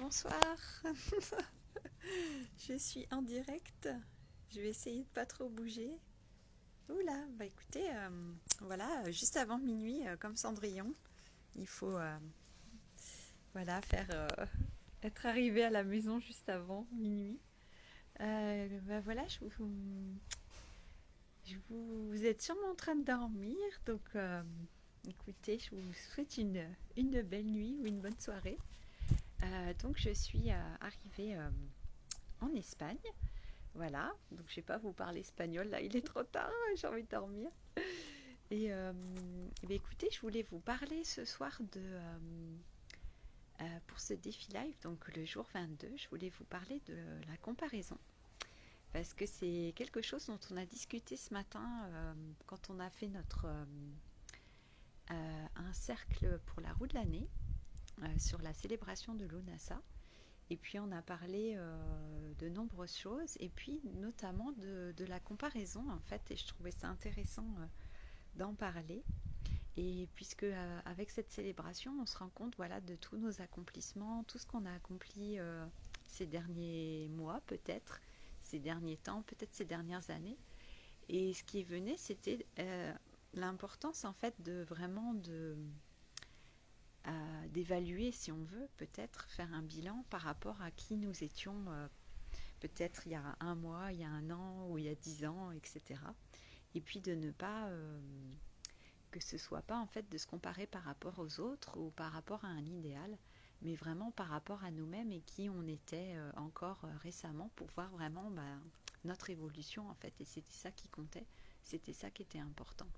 bonsoir. Je suis en direct. Je vais essayer de pas trop bouger. Oula, bah écoutez, voilà, juste avant minuit, comme Cendrillon, il faut voilà faire être arrivé à la maison juste avant minuit. Bah voilà, vous êtes sûrement en train de dormir, donc écoutez, je vous souhaite une belle nuit ou une bonne soirée. Donc je suis arrivée en Espagne. Voilà, donc je ne vais pas vous parler espagnol, là il est trop tard, j'ai envie de dormir. Et écoutez, je voulais vous parler ce soir pour ce défi live, donc le jour 22, je voulais vous parler de la comparaison. Parce que c'est quelque chose dont on a discuté ce matin quand on a fait un cercle pour la roue de l'année sur la célébration de l'ONASA. Et puis on a parlé de nombreuses choses, et puis notamment de la comparaison en fait, et je trouvais ça intéressant d'en parler. Et puisque avec cette célébration, on se rend compte voilà, de tous nos accomplissements, tout ce qu'on a accompli ces derniers mois peut-être, ces derniers temps, peut-être ces dernières années. Et ce qui venait, c'était l'importance en fait de vraiment d'évaluer, si on veut, peut-être faire un bilan par rapport à qui nous étions peut-être il y a un mois, il y a un an ou il y a 10 ans, etc. Et puis de ne pas, que ce soit pas en fait de se comparer par rapport aux autres ou par rapport à un idéal, mais vraiment par rapport à nous-mêmes et qui on était encore récemment pour voir vraiment notre évolution en fait. Et c'était ça qui comptait, c'était ça qui était important.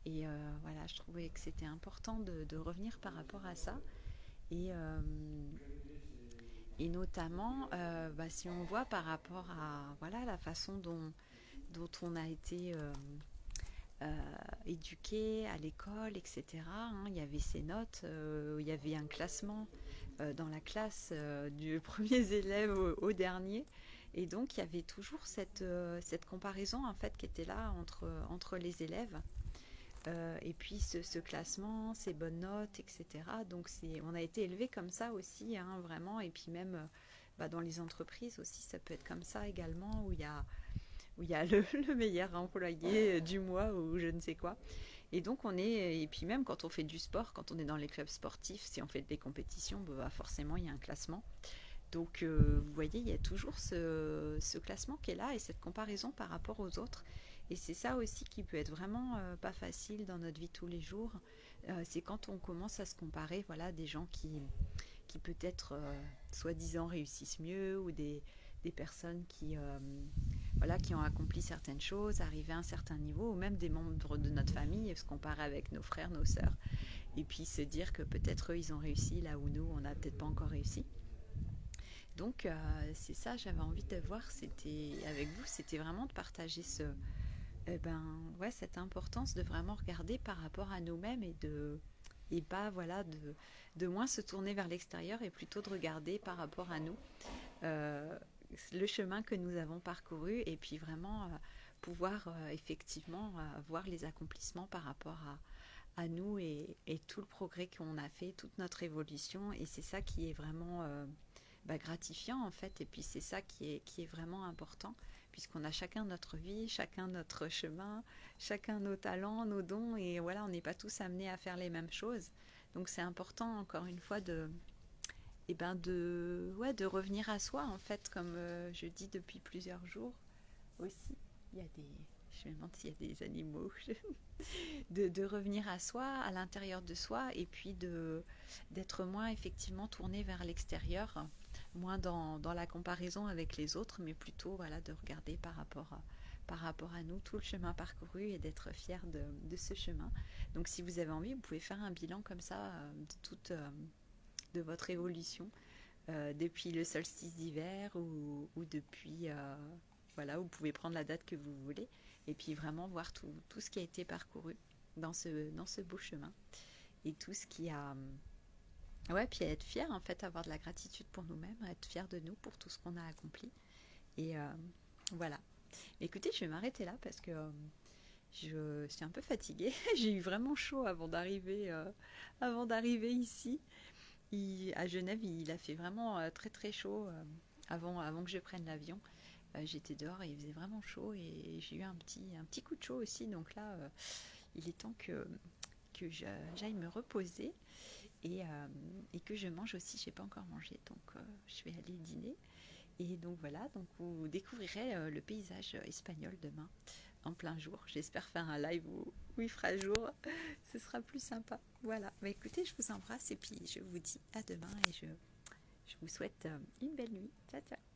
Et voilà, je trouvais que c'était important de revenir par rapport à ça. Et, euh, et notamment, si on voit par rapport à voilà, la façon dont on a été éduqué à l'école, etc. Hein, il y avait ces notes, il y avait un classement dans la classe du premier élève au dernier. Et donc, il y avait toujours cette comparaison en fait, qui était là entre les élèves. Et puis ce classement, ces bonnes notes, etc. Donc on a été élevé comme ça aussi, hein, vraiment. Et puis même dans les entreprises aussi, ça peut être comme ça également, où il y a le meilleur employé du mois ou je ne sais quoi. Et puis même quand on fait du sport, quand on est dans les clubs sportifs, si on fait des compétitions, forcément il y a un classement. Donc vous voyez, il y a toujours ce classement qui est là et cette comparaison par rapport aux autres. Et c'est ça aussi qui peut être vraiment pas facile dans notre vie de tous les jours. C'est quand on commence à se comparer, voilà, des gens qui peut-être soi-disant réussissent mieux ou des personnes voilà, qui ont accompli certaines choses, arrivé à un certain niveau, ou même des membres de notre famille, se comparer avec nos frères, nos sœurs, et puis se dire que peut-être eux, ils ont réussi là où nous, on n'a peut-être pas encore réussi. Donc c'est ça, j'avais envie de voir, c'était avec vous, c'était vraiment de partager cette importance de vraiment regarder par rapport à nous-mêmes et pas voilà de moins se tourner vers l'extérieur et plutôt de regarder par rapport à nous euh, le chemin que nous avons parcouru et puis vraiment pouvoir effectivement voir les accomplissements par rapport à nous et tout le progrès qu'on a fait, toute notre évolution et c'est ça qui est vraiment gratifiant en fait et puis c'est ça qui est vraiment important puisqu'on a chacun notre vie, chacun notre chemin, chacun nos talents, nos dons et voilà on n'est pas tous amenés à faire les mêmes choses donc c'est important encore une fois de revenir à soi en fait comme je dis depuis plusieurs jours aussi il y a des je me demande s'il y a des animaux de revenir à soi, à l'intérieur de soi, et puis d'être moins effectivement tourné vers l'extérieur, moins dans la comparaison avec les autres, mais plutôt voilà, de regarder par rapport à nous tout le chemin parcouru et d'être fier de ce chemin. Donc si vous avez envie, vous pouvez faire un bilan comme ça de votre évolution depuis le solstice d'hiver ou depuis voilà, vous pouvez prendre la date que vous voulez et puis vraiment voir tout ce qui a été parcouru dans ce beau chemin et tout ce qui a ouais puis à être fier en fait avoir de la gratitude pour nous-mêmes à être fier de nous pour tout ce qu'on a accompli et voilà écoutez je vais m'arrêter là parce que je suis un peu fatiguée j'ai eu vraiment chaud avant d'arriver ici À Genève, il a fait vraiment très très chaud avant que je prenne l'avion. J'étais dehors et il faisait vraiment chaud et j'ai eu un petit coup de chaud aussi. Donc là, il est temps que j'aille me reposer et que je mange aussi. Je n'ai pas encore mangé, donc je vais aller dîner. Et donc voilà, donc vous découvrirez le paysage espagnol demain en plein jour. J'espère faire un live où il fera jour. Ce sera plus sympa. Voilà. Bah, écoutez, je vous embrasse et puis je vous dis à demain et je vous souhaite une belle nuit. Ciao, ciao.